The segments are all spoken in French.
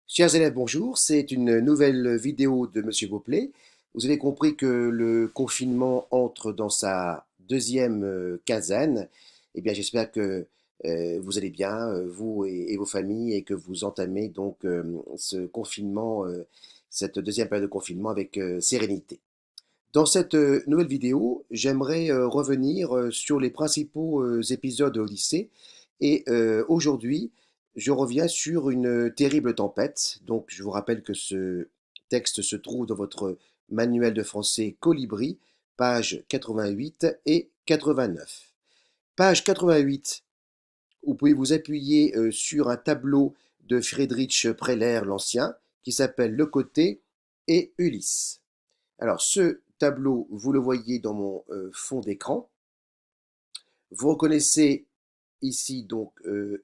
Chers élèves, bonjour. C'est une nouvelle vidéo de Monsieur Beauplay. Vous avez compris que le confinement entre dans sa deuxième quinzaine. Eh bien, j'espère que vous allez bien, vous et vos familles, et que vous entamez donc ce confinement, cette deuxième période de confinement avec sérénité. Dans cette nouvelle vidéo, j'aimerais revenir sur les principaux épisodes au lycée. Et aujourd'hui, je reviens sur une terrible tempête. Donc, je vous rappelle que ce texte se trouve dans votre manuel de français Colibri, pages 88 et 89. Page 88, vous pouvez vous appuyer sur un tableau de Friedrich Preller l'Ancien qui s'appelle Le Côté et Ulysse. Alors, ce tableau, vous le voyez dans mon fond d'écran. Vous reconnaissez ici donc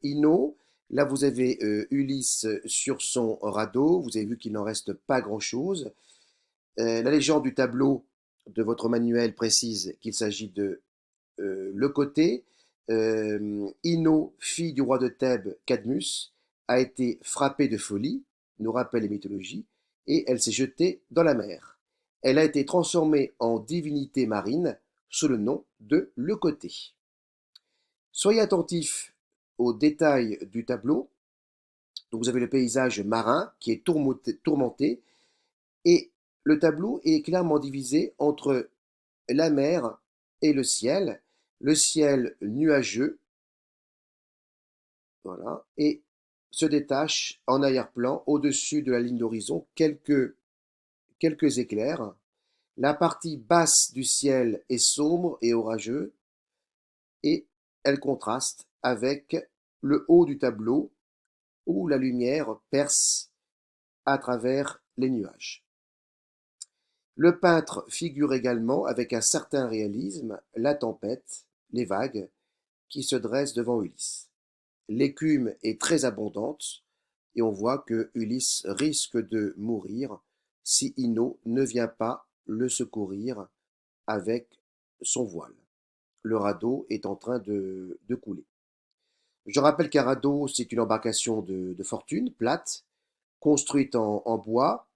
Ino. Là, vous avez Ulysse sur son radeau. Vous avez vu qu'il n'en reste pas grand-chose. La légende du tableau de votre manuel précise qu'il s'agit de Le Côté. Ino, fille du roi de Thèbes, Cadmus, a été frappée de folie, nous rappelle les mythologies, et elle s'est jetée dans la mer. Elle a été transformée en divinité marine sous le nom de Leucoté. Soyez attentifs aux détails du tableau. Donc vous avez le paysage marin qui est tourmenté et le tableau est clairement divisé entre la mer et le ciel nuageux, voilà, et se détache en arrière-plan au-dessus de la ligne d'horizon quelques éclairs. La partie basse du ciel est sombre et orageux et elle contraste avec le haut du tableau où la lumière perce à travers les nuages. Le peintre figure également avec un certain réalisme la tempête, les vagues, qui se dressent devant Ulysse. L'écume est très abondante et on voit que Ulysse risque de mourir si Ino ne vient pas le secourir avec son voile. Le radeau est en train de couler. Je rappelle qu'un radeau, c'est une embarcation de fortune, plate, construite en bois.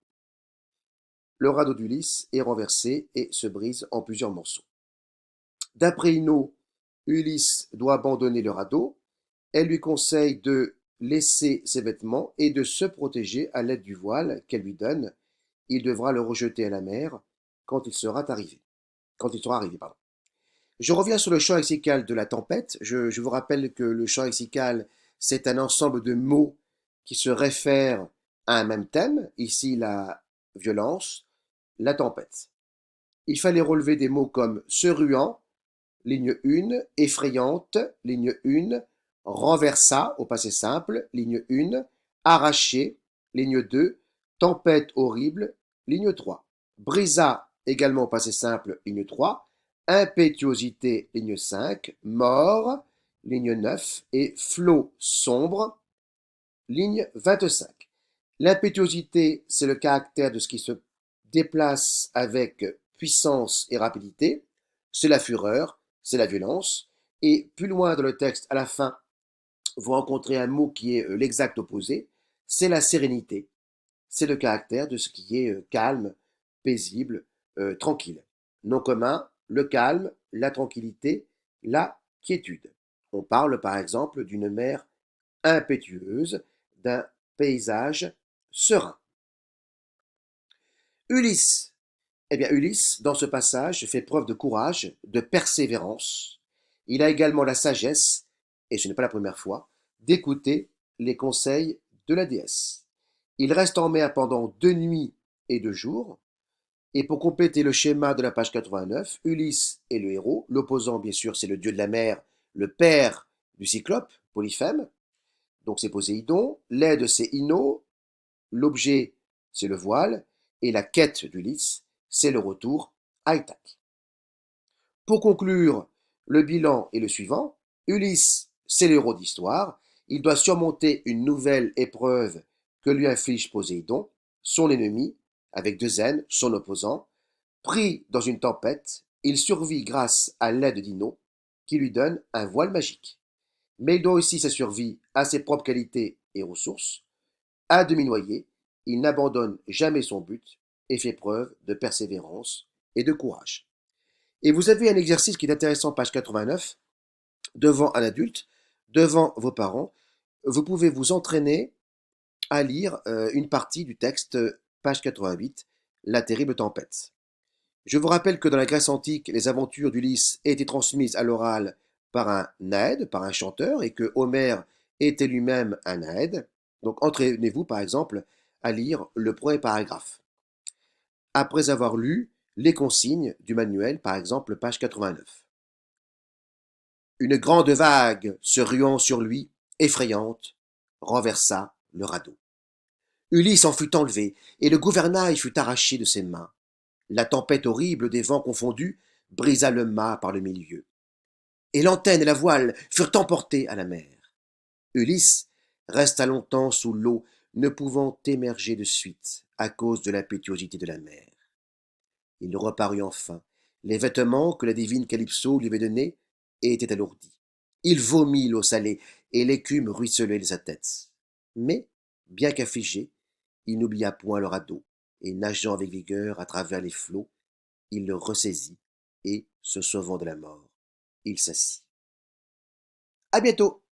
Le radeau d'Ulysse est renversé et se brise en plusieurs morceaux. D'après Ino, Ulysse doit abandonner le radeau. Elle lui conseille de laisser ses vêtements et de se protéger à l'aide du voile qu'elle lui donne. Il devra le rejeter à la mer quand il sera arrivé. Quand il sera arrivé, pardon. Je reviens sur le champ lexical de la tempête. Je vous rappelle que le champ lexical, c'est un ensemble de mots qui se réfèrent à un même thème, ici la violence, la tempête. Il fallait relever des mots comme se ruant, ligne 1, effrayante, ligne 1, renversa au passé simple, ligne 1, arraché, ligne 2, tempête horrible, ligne 3, brisa également au passé simple, ligne 3, impétuosité, ligne 5, mort, ligne 9 et flot sombre, ligne 25. L'impétuosité, c'est le caractère de ce qui se déplace avec puissance et rapidité. C'est la fureur, c'est la violence. Et plus loin dans le texte, à la fin, vous rencontrez un mot qui est l'exact opposé. C'est la sérénité. C'est le caractère de ce qui est calme, paisible, tranquille. Nom commun, le calme, la tranquillité, la quiétude. On parle par exemple d'une mer impétueuse, d'un paysage serein. Ulysse. Eh bien, Ulysse, dans ce passage, fait preuve de courage, de persévérance. Il a également la sagesse, et ce n'est pas la première fois, d'écouter les conseils de la déesse. Il reste en mer pendant 2 nuits et 2 jours, et pour compléter le schéma de la page 89, Ulysse est le héros, l'opposant bien sûr c'est le dieu de la mer, le père du cyclope, Polyphème, donc c'est Poséidon, l'aide c'est Ino, l'objet c'est le voile, et la quête d'Ulysse c'est le retour à Ithaque. Pour conclure, le bilan est le suivant. Ulysse, c'est le héros d'histoire. Il doit surmonter une nouvelle épreuve que lui inflige Poséidon, son ennemi, avec 2 N, son opposant. Pris dans une tempête, il survit grâce à l'aide d'Ino, qui lui donne un voile magique. Mais il doit aussi sa survie à ses propres qualités et ressources. À demi noyé, il n'abandonne jamais son but et fait preuve de persévérance et de courage. Et vous avez un exercice qui est intéressant, page 89, devant un adulte, devant vos parents. Vous pouvez vous entraîner à lire une partie du texte, page 88, La terrible tempête. Je vous rappelle que dans la Grèce antique, les aventures d'Ulysse étaient transmises à l'oral par un naëd, par un chanteur, et que Homère était lui-même un naëd. Donc entraînez-vous par exemple à lire le premier paragraphe. Après avoir lu les consignes du manuel, par exemple page 89. Une grande vague, se ruant sur lui, effrayante, renversa le radeau. Ulysse en fut enlevé, et le gouvernail fut arraché de ses mains. La tempête horrible des vents confondus brisa le mât par le milieu. Et l'antenne et la voile furent emportées à la mer. Ulysse resta longtemps sous l'eau, ne pouvant émerger de suite à cause de l'impétuosité de la mer. Il reparut enfin. Les vêtements que la divine Calypso lui avait donnés étaient alourdis. Il vomit l'eau salée et l'écume ruisselait de sa tête. Mais, bien qu'affligé, il n'oublia point le radeau, et nageant avec vigueur à travers les flots, il le ressaisit, et, se sauvant de la mort, il s'assit. À bientôt!